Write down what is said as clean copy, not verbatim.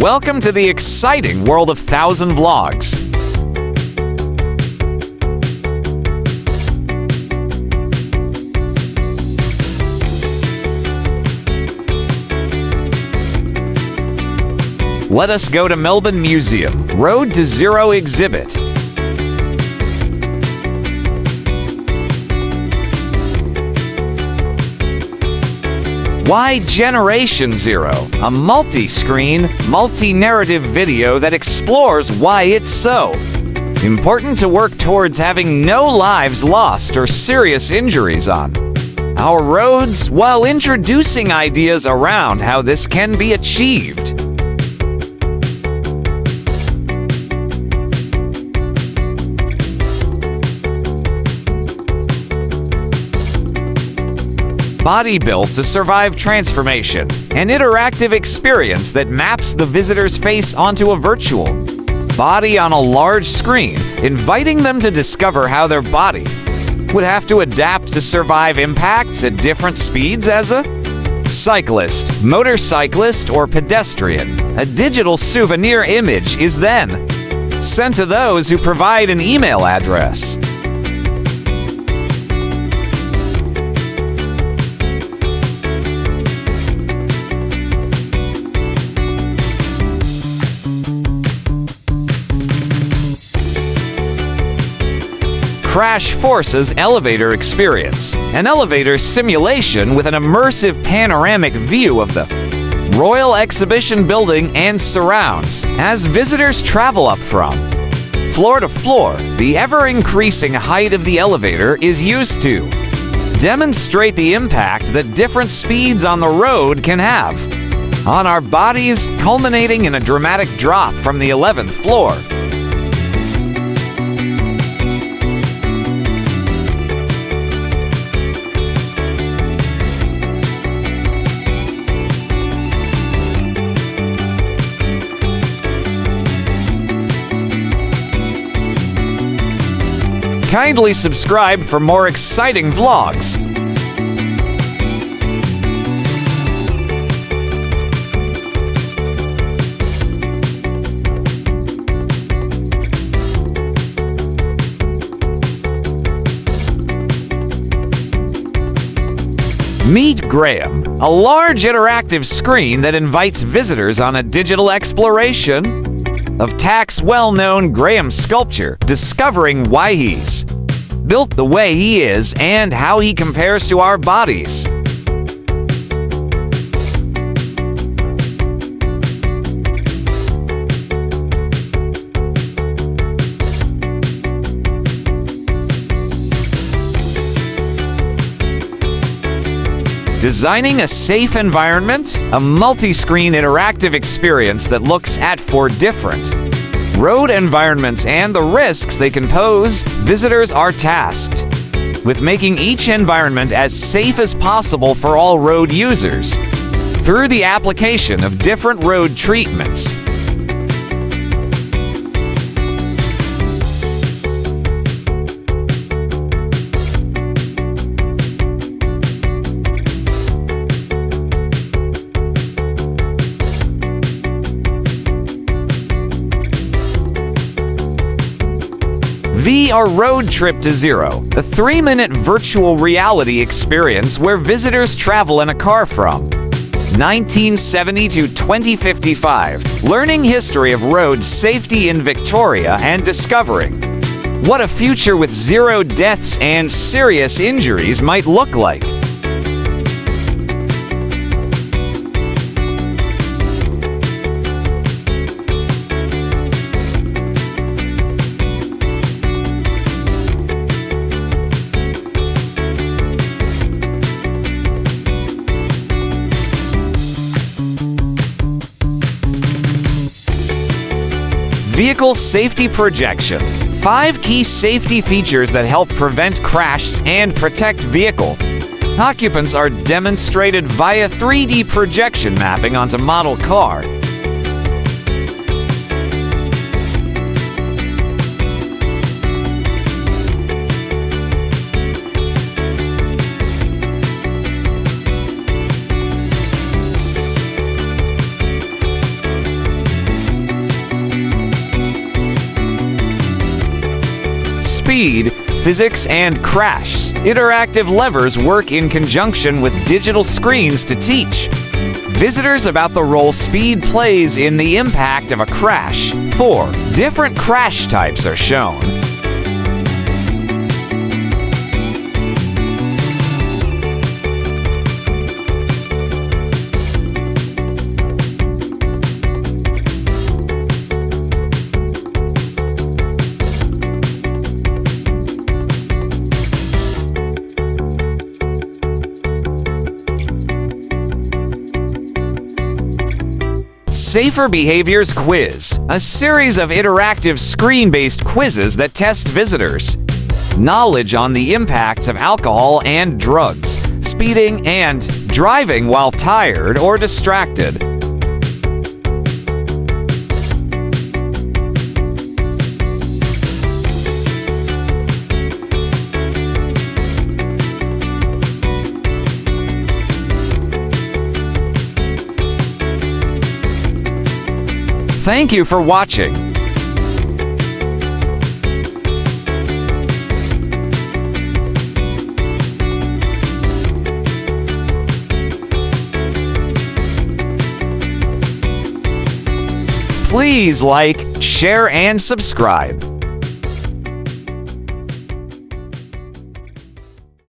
Welcome to the exciting world of 1,000 Vlogs. Let us go to Melbourne Museum, Road to Zero exhibit. Why Generation Zero? A multi-screen, multi-narrative video that explores why it's so important to work towards having no lives lost or serious injuries on our roads, while introducing ideas around how this can be achieved. Body Built to Survive Transformation, an interactive experience that maps the visitor's face onto a virtual body on a large screen, inviting them to discover how their body would have to adapt to survive impacts at different speeds as a cyclist, motorcyclist, or pedestrian. A digital souvenir image is then sent to those who provide an email address. Crash Force's elevator experience, an elevator simulation with an immersive panoramic view of the Royal Exhibition Building and surrounds. As visitors travel up from floor to floor, the ever-increasing height of the elevator is used to demonstrate the impact that different speeds on the road can have on our bodies, culminating in a dramatic drop from the 11th floor. Kindly subscribe for more exciting vlogs. Meet Graham, a large interactive screen that invites visitors on a digital exploration of Tack's well-known Graham sculpture, discovering why he's built the way he is and how he compares to our bodies. Designing a safe environment, a multi-screen interactive experience that looks at 4 different road environments and the risks they can pose. Visitors are tasked with making each environment as safe as possible for all road users through the application of different road treatments. A Road Trip to Zero, a 3-minute virtual reality experience where visitors travel in a car from 1970 to 2055, learning history of road safety in Victoria and discovering what a future with 0 deaths and serious injuries might look like. Vehicle Safety Projection. 5 key safety features that help prevent crashes and protect vehicle occupants are demonstrated via 3D projection mapping onto model car. speed, physics, and crash. Interactive levers work in conjunction with digital screens to teach visitors about the role speed plays in the impact of a crash. 4. Different crash types are shown. Safer Behaviors Quiz, a series of interactive screen-based quizzes that test visitors' knowledge on the impacts of alcohol and drugs, speeding, and driving while tired or distracted. Thank you for watching. Please like, share, and subscribe.